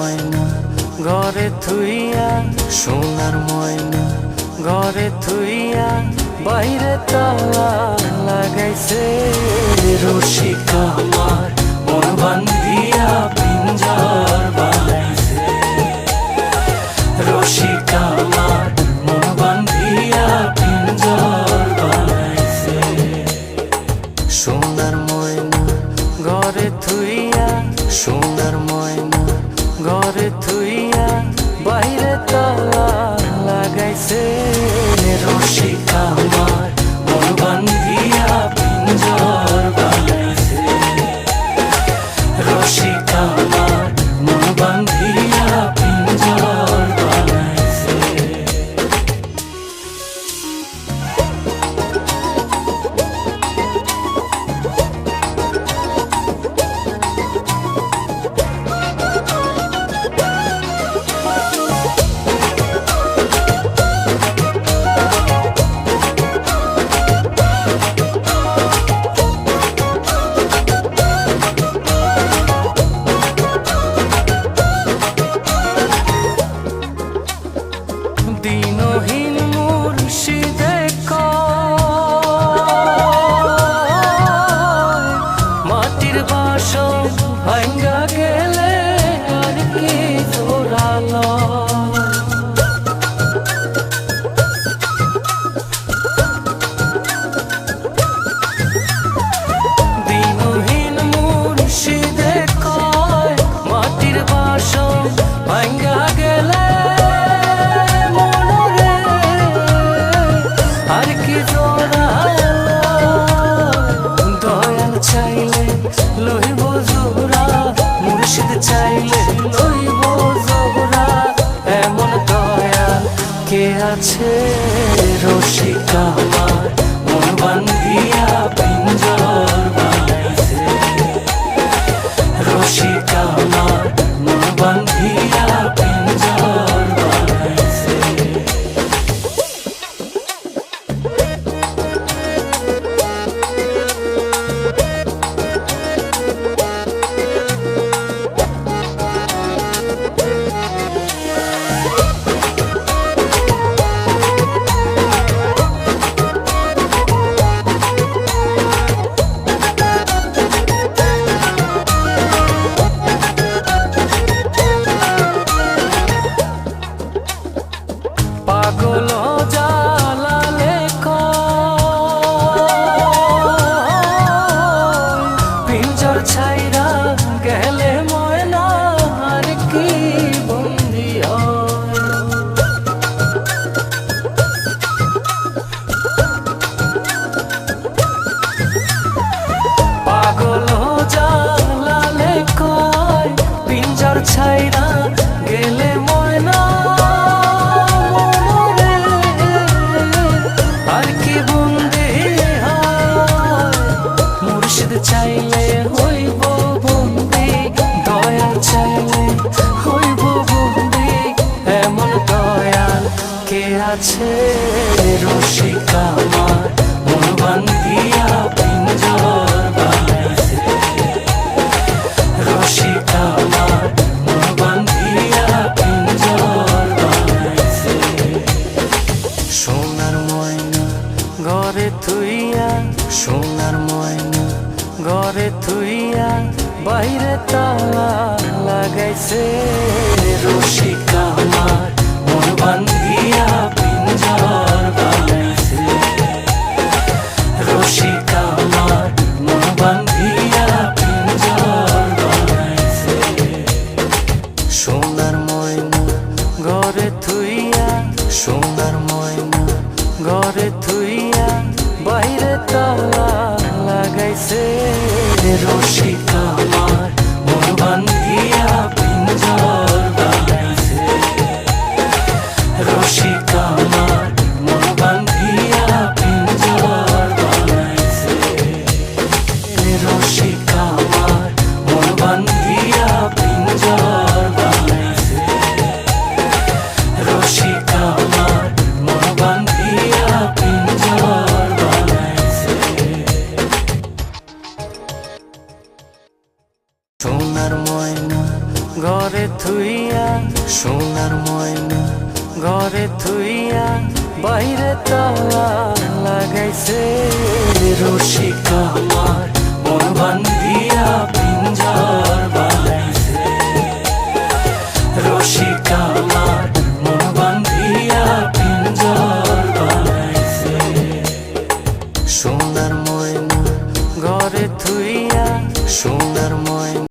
ময়না ঘরে থুইয়া, সোনার ময়না ঘরে থুইয়া, বাইরে তালা লাগাইছে রসিক আমার মন বান্ধিয়া পিঞ্জর বানাইছে। রসিক আমার মন বান্ধিয়া পিঞ্জর বানাইছে। সোনার ময়না ঘরে থুইয়া, সোনার ময়না ঘরে থুইয়া, বাইরে তালা লাগাইছে রসিক আমার মন বান্ধিয়া পিঞ্জর বানাইছে। রসিক আমার মন বান্ধিয়া পিঞ্জর বানাইছে। দিনহীন মুর্শিদে কয়, মাটির বাসন ভাঙ্গা গেলে আর কি জোড়ালো। দিনহীন মুর্শিদে কয়, মাটির বাসন ভাঙ্গা গেলে চাইলে লইব জোড়া, এমন দয়া কে আছে রসিক আমার মন বান্ধিয়া পিঞ্জর বানাইছে। রসিক আমার মন বান্ধিয়া পিঞ্জর বানাইছে। পাগল জালালে কয়, পিঞ্জর ছাইরা গেলে ময়না আর কি বন্দি হয়। পাগল জালালে কয়, পিঞ্জর ছাইরা গেলে ময়না চাইলে হইব বন্দি, দয়া চাইলে হইব বন্দি, এমন দয়াল কে আছে রসিক আমার মন বান্ধিয়া পিঞ্জর বানাইছে। রসিক আমার মন বান্ধিয়া পিঞ্জর বানাইছে। সোনার ময়না ঘরে থুইয়া, সোনার ময়না ঘরে থুইয়া, বাইরে তালা লাগাইছে রসিক আমার মন বান্ধিয়া পিঞ্জর বানাইছে। রসিক আমার মন বান্ধিয়া পিঞ্জর বানাইছে। সোনার ময়না ঘরে থুইয়া, সোনার ময়না ঘরে থুইয়া, বাইরে তালা লাগাইছে রসিক আমার মন বান্ধিয়া পিঞ্জর বানাইছে। রসিক আমার মন বান্ধিয়া পিঞ্জর বানাইছে। রসিক আমার মন বান্ধিয়া পিঞ্জর বানাইছে। রসিক আমার মন বান্ধিয়া পিঞ্জর বানাইছে। সোনার ময়না ঘরে থুইয়া সোনার ময়না ঘরে থুইয়া বাইরে তালা লাগাইছে রসিক আমার।